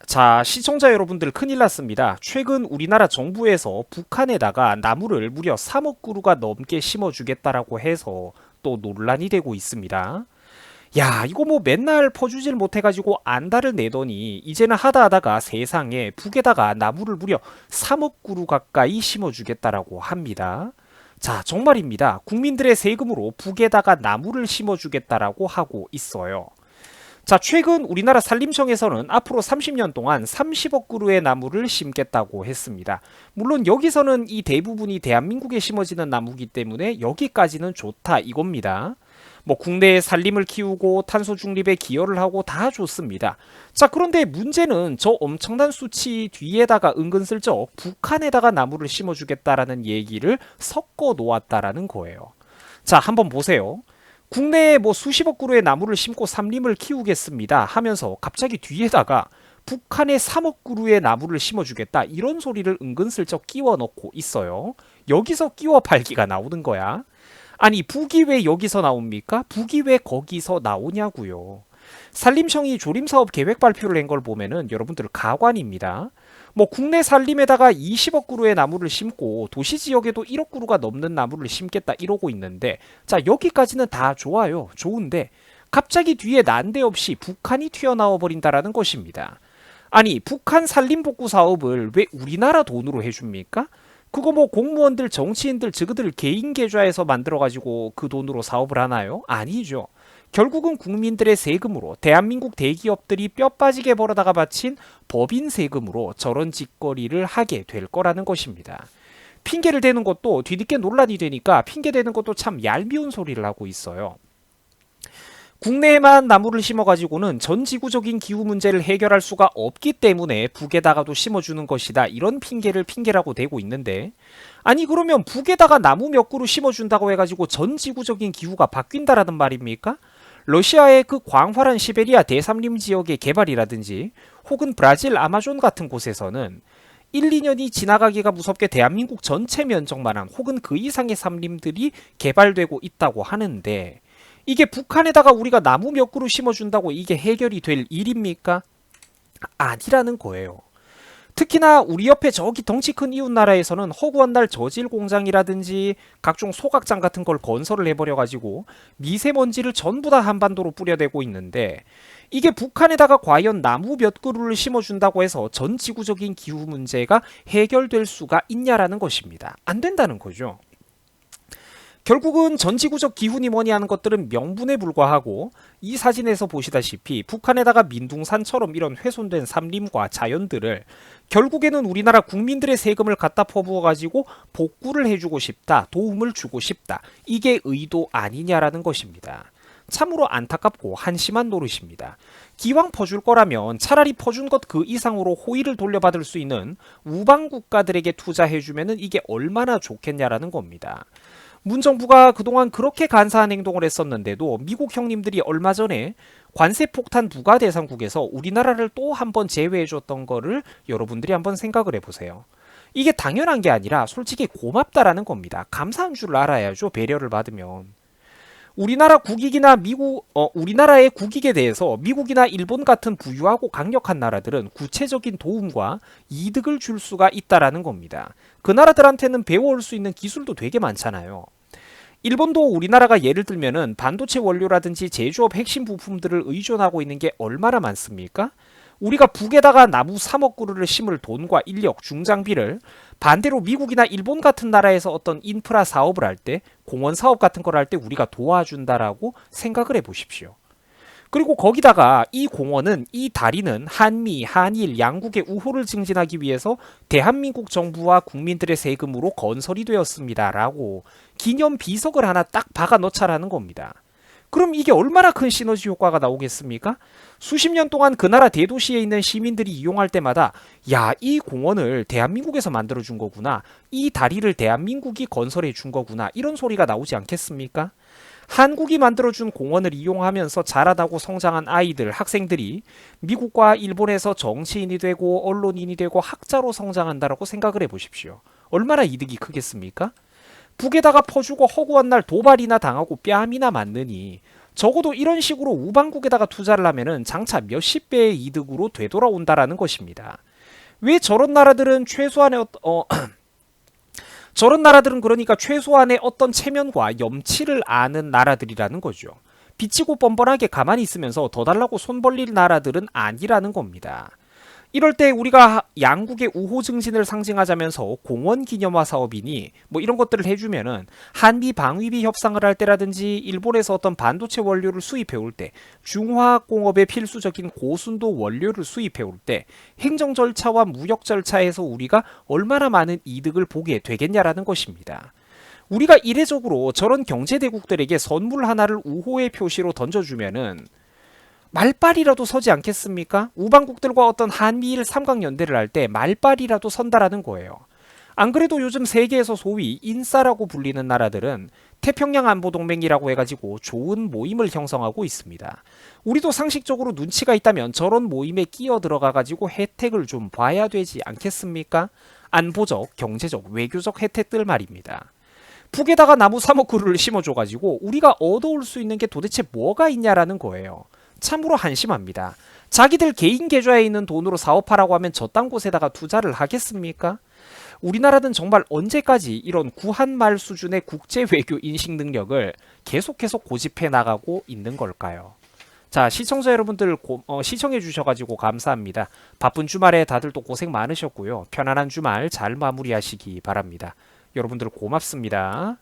자, 시청자 여러분들 큰일 났습니다. 최근 우리나라 정부에서 북한에다가 나무를 무려 3억 그루가 넘게 심어주겠다라고 해서 또 논란이 되고 있습니다. 야, 이거 뭐 맨날 퍼주질 못해가지고 안달을 내더니 이제는 하다하다가 세상에 북에다가 나무를 무려 3억 그루 가까이 심어주겠다라고 합니다. 자, 정말입니다. 국민들의 세금으로 북에다가 나무를 심어주겠다라고 하고 있어요. 자, 최근 우리나라 산림청에서는 앞으로 30년 동안 30억 그루의 나무를 심겠다고 했습니다. 물론 여기서는 이 대부분이 대한민국에 심어지는 나무기 때문에 여기까지는 좋다 이겁니다. 뭐 국내에 산림을 키우고 탄소 중립에 기여를 하고 다 좋습니다. 자, 그런데 문제는 저 엄청난 수치 뒤에다가 은근슬쩍 북한에다가 나무를 심어주겠다라는 얘기를 섞어 놓았다라는 거예요. 자, 한번 보세요. 국내에 뭐 수십억 그루의 나무를 심고 산림을 키우겠습니다 하면서 갑자기 뒤에다가 북한에 3억 그루의 나무를 심어주겠다 이런 소리를 은근슬쩍 끼워 넣고 있어요. 여기서 끼워 팔기가 나오는 거야. 아니, 북이 왜 여기서 나옵니까? 북이 왜 거기서 나오냐고요. 산림청이 조림사업 계획 발표를 한 걸 보면은 여러분들 가관입니다. 뭐 국내 산림에다가 20억 그루의 나무를 심고 도시 지역에도 1억 그루가 넘는 나무를 심겠다 이러고 있는데, 자, 여기까지는 다 좋아요. 좋은데 갑자기 뒤에 난데없이 북한이 튀어나와 버린다라는 것입니다. 아니, 북한 산림복구 사업을 왜 우리나라 돈으로 해줍니까? 그거 뭐 공무원들, 정치인들, 저그들 개인 계좌에서 만들어가지고 그 돈으로 사업을 하나요? 아니죠. 결국은 국민들의 세금으로 대한민국 대기업들이 뼈 빠지게 벌어다가 바친 법인 세금으로 저런 짓거리를 하게 될 거라는 것입니다. 핑계를 대는 것도 뒤늦게 논란이 되니까 핑계 대는 것도 참 얄미운 소리를 하고 있어요. 국내에만 나무를 심어가지고는 전 지구적인 기후 문제를 해결할 수가 없기 때문에 북에다가도 심어주는 것이다 이런 핑계라고 대고 있는데, 아니 그러면 북에다가 나무 몇 그루 심어준다고 해가지고 전 지구적인 기후가 바뀐다라는 말입니까? 러시아의 그 광활한 시베리아 대삼림 지역의 개발이라든지 혹은 브라질 아마존 같은 곳에서는 1, 2년이 지나가기가 무섭게 대한민국 전체 면적만한 혹은 그 이상의 삼림들이 개발되고 있다고 하는데, 이게 북한에다가 우리가 나무 몇 그루 심어준다고 이게 해결이 될 일입니까? 아니라는 거예요. 특히나 우리 옆에 저기 덩치 큰 이웃 나라에서는 허구한 날 저질 공장이라든지 각종 소각장 같은 걸 건설을 해버려가지고 미세먼지를 전부 다 한반도로 뿌려대고 있는데, 이게 북한에다가 과연 나무 몇 그루를 심어준다고 해서 전 지구적인 기후 문제가 해결될 수가 있냐라는 것입니다. 안 된다는 거죠. 결국은 전지구적 기훈이 뭐니 하는 것들은 명분에 불과하고, 이 사진에서 보시다시피 북한에다가 민둥산처럼 이런 훼손된 산림과 자연들을 결국에는 우리나라 국민들의 세금을 갖다 퍼부어가지고 복구를 해주고 싶다, 도움을 주고 싶다, 이게 의도 아니냐라는 것입니다. 참으로 안타깝고 한심한 노릇입니다. 기왕 퍼줄 거라면 차라리 퍼준 것 그 이상으로 호의를 돌려받을 수 있는 우방 국가들에게 투자해주면 이게 얼마나 좋겠냐라는 겁니다. 문정부가 그동안 그렇게 간사한 행동을 했었는데도 미국 형님들이 얼마 전에 관세 폭탄 부과 대상국에서 우리나라를 또 한 번 제외해줬던 거를 여러분들이 한번 생각을 해보세요. 이게 당연한 게 아니라 솔직히 고맙다라는 겁니다. 감사한 줄 알아야죠. 배려를 받으면. 우리나라의 국익에 대해서 미국이나 일본 같은 부유하고 강력한 나라들은 구체적인 도움과 이득을 줄 수가 있다라는 겁니다. 그 나라들한테는 배워올 수 있는 기술도 되게 많잖아요. 일본도 우리나라가 예를 들면은 반도체 원료라든지 제조업 핵심 부품들을 의존하고 있는 게 얼마나 많습니까? 우리가 북에다가 나무 3억 그루를 심을 돈과 인력, 중장비를 반대로 미국이나 일본 같은 나라에서 어떤 인프라 사업을 할 때, 공원 사업 같은 걸 할 때 우리가 도와준다라고 생각을 해보십시오. 그리고 거기다가 이 공원은, 이 다리는 한미, 한일 양국의 우호를 증진하기 위해서 대한민국 정부와 국민들의 세금으로 건설이 되었습니다라고 기념 비석을 하나 딱 박아 넣자라는 겁니다. 그럼 이게 얼마나 큰 시너지 효과가 나오겠습니까? 수십 년 동안 그 나라 대도시에 있는 시민들이 이용할 때마다, 야, 이 공원을 대한민국에서 만들어준 거구나, 이 다리를 대한민국이 건설해 준 거구나, 이런 소리가 나오지 않겠습니까? 한국이 만들어준 공원을 이용하면서 자라다고 성장한 아이들, 학생들이 미국과 일본에서 정치인이 되고 언론인이 되고 학자로 성장한다라고 생각을 해보십시오. 얼마나 이득이 크겠습니까? 북에다가 퍼주고 허구한 날 도발이나 당하고 뺨이나 맞느니 적어도 이런 식으로 우방국에다가 투자를 하면은 장차 몇십 배의 이득으로 되돌아온다라는 것입니다. 왜 저런 나라들은 저런 나라들은 그러니까 최소한의 어떤 체면과 염치를 아는 나라들이라는 거죠. 비치고 뻔뻔하게 가만히 있으면서 더 달라고 손 벌릴 나라들은 아니라는 겁니다. 이럴 때 우리가 양국의 우호 증진을 상징하자면서 공원 기념화 사업이니 뭐 이런 것들을 해주면은 한미 방위비 협상을 할 때라든지 일본에서 어떤 반도체 원료를 수입해 올 때, 중화학 공업에 필수적인 고순도 원료를 수입해 올 때 행정 절차와 무역 절차에서 우리가 얼마나 많은 이득을 보게 되겠냐라는 것입니다. 우리가 이례적으로 저런 경제대국들에게 선물 하나를 우호의 표시로 던져주면은 말빨이라도 서지 않겠습니까? 우방국들과 어떤 한미일 삼각연대를 할 때 말빨이라도 선다라는 거예요. 안 그래도 요즘 세계에서 소위 인싸라고 불리는 나라들은 태평양 안보동맹이라고 해가지고 좋은 모임을 형성하고 있습니다. 우리도 상식적으로 눈치가 있다면 저런 모임에 끼어 들어가가지고 혜택을 좀 봐야 되지 않겠습니까? 안보적, 경제적, 외교적 혜택들 말입니다. 북에다가 나무 3억 그루를 심어줘가지고 우리가 얻어올 수 있는 게 도대체 뭐가 있냐라는 거예요. 참으로 한심합니다. 자기들 개인 계좌에 있는 돈으로 사업하라고 하면 저딴 곳에다가 투자를 하겠습니까? 우리나라는 정말 언제까지 이런 구한말 수준의 국제 외교 인식 능력을 계속해서 고집해 나가고 있는 걸까요? 자, 시청자 여러분들 시청해 주셔가지고 감사합니다. 바쁜 주말에 다들 또 고생 많으셨고요. 편안한 주말 잘 마무리하시기 바랍니다. 여러분들 고맙습니다.